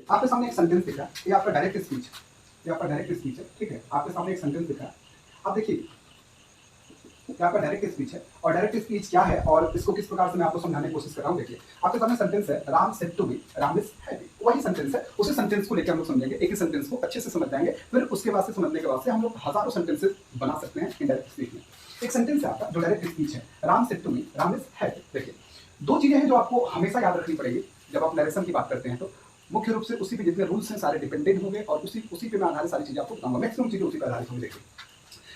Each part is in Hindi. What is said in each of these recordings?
आपके सामने एक सेंटेंस दिख रहा है, ये आपका डायरेक्ट स्पीच है, ये आपका डायरेक्ट स्पीच है, ठीक है। आपके सामने एक सेंटेंस दिख रहा है, अब देखिए ये आपका डायरेक्ट स्पीच है और डायरेक्ट स्पीच क्या है और इसको किस प्रकार से मैं आपको समझाने की कोशिश कर रहा हूँ। देखिए आपके सामने सेंटेंस है, Ram said to me Ram is happy, वही सेंटेंस है। उसी सेंटेंस को लेकर हम लोग समझेंगे, एक ही सेंटेंस को अच्छे से समझ जाएंगे, फिर उसके बाद से समझने के बाद से हम लोग हजारों सेंटेंसेस बना सकते हैं इनडायरेक्ट स्पीच में। एक सेंटेंस है आपका जो डायरेक्ट स्पीच है, Ram said to me Ram is happy. देखिए दो चीजें हैं जो आपको हमेशा याद रखनी पड़ेगी जब आप नरेशन की बात करते हैं, तो मुख्य रूप से उसी पे जितने रूल्स हैं सारे डिपेंडेंट होंगे और उसी पे मैं आधारित सारी चीजें आपको बताऊंगा, मैक्सिमम चीजें उसी पर आधारित होंगी। देखिए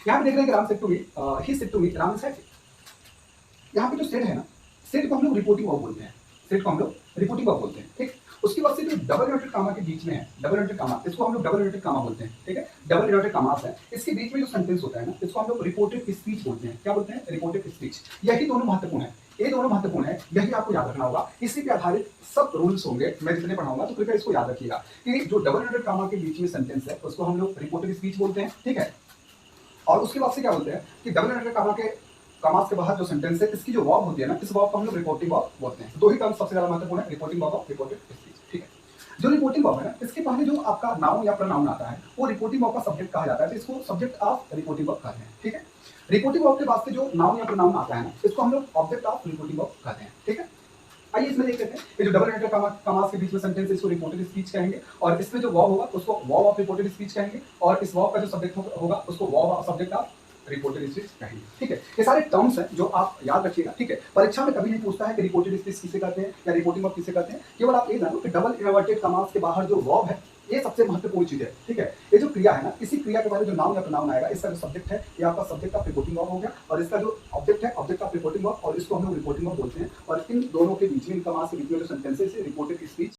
यहाँ पे देख रहे हैं कि Ram said to me he said to me Ram is happy. यहाँ पे जो सेड है ना, सेड को हम लोग रिपोर्टिंग वर्ब बोलते हैं, सेड को हम लोग रिपोर्टिंग वर्ब बोलते हैं, ठीक। उसके बाद से जो डबल इन्वर्टेड कामा के बीच में है, डबल इन्वर्टेड कामा, इसको हम लोग डबल इन्वर्टेड कामा बोलते हैं, ठीक है। डबल इन्वर्टेड कामास है, इसके बीच में जो सेंटेंस होता है ना, इसको हम लोग रिपोर्टेड स्पीच बोलते हैं। क्या बोलते हैं? Reported speech. यही दोनों महत्वपूर्ण है, ये दोनों महत्वपूर्ण है, यही आपको याद रखना होगा। इसी पे आधारित सब रूल्स होंगे, मैं जितने पढ़ाऊंगा, तो कृपया इसको याद रखिएगा कि जो डबल इन्वर्टेड कामा के बीच में सेंटेंस है उसको हम लोग रिपोर्टेड स्पीच बोलते हैं, ठीक है। और उसके बाद से क्या बोलते हैं कि डबल इन्वर्टेड कामा के कामास के बाहर जो सेंटेंस है, इसकी जो वर्ब होती है ना, इस वर्ब को हम लोग रिपोर्टिंग वर्ब बोलते हैं। दो ही टर्म सबसे ज्यादा महत्वपूर्ण है, रिपोर्टिंग वर्ब और रिपोर्टेड स्पीच, ठीक है। जो रिपोर्टिंग वर्ब है ना, इसके पहले जो आपका नाउन या प्रोनाउन आता है वो रिपोर्टिंग वर्ब का सब्जेक्ट कहा जाता है, तो इसको सब्जेक्ट ऑफ रिपोर्टिंग वर्ब कहते हैं, ठीक है। रिपोर्टिंग वर्ब के बाद से जो नाउन या प्रोनाउन आता है ना, इसको हम लोग ऑब्जेक्ट ऑफ रिपोर्टिंग वर्ब कहते हैं, ठीक है। आइए इसमें देख लेते हैं, ये जो डबल इन्वर्टेड कामास के बीच में सेंटेंस है इसको रिपोर्टेड स्पीच कहेंगे, और इसमें जो वर्ब होगा उसको वर्ब ऑफ रिपोर्टेड स्पीच कहेंगे, और इस वर्ब का जो सब्जेक्ट होगा उसको verb of subject of reported speech कहेंगे, ठीक है। ये सारे टर्म्स हैं जो आप याद रखिएगा, ठीक है। परीक्षा में कभी नहीं पूछता है कि रिपोर्टेड स्पीच किसे कहते हैं या रिपोर्टिंग वर्ब किसे कहते हैं, केवल आप ये जानो कि डबल इन्वर्टेड कामास के बाहर जो वर्ब है ये सबसे महत्वपूर्ण चीज है, ठीक है। ये जो क्रिया है ना, इसी क्रिया के बारे में जो नाउन या प्रोनाउन आएगा, इसका जो सब्जेक्ट है ये आपका सब्जेक्ट ऑफ रिपोर्टिंग वर्ब हो गया, और इसका जो ऑब्जेक्ट है ऑब्जेक्ट ऑफ रिपोर्टिंग वर्ब, और इसको हम लोग रिपोर्टिंग वर्ब बोलते हैं। और इन दोनों के बीच में, इन कामास के बीच में जो सेंटेंसेस है रिपोर्टेड स्पीच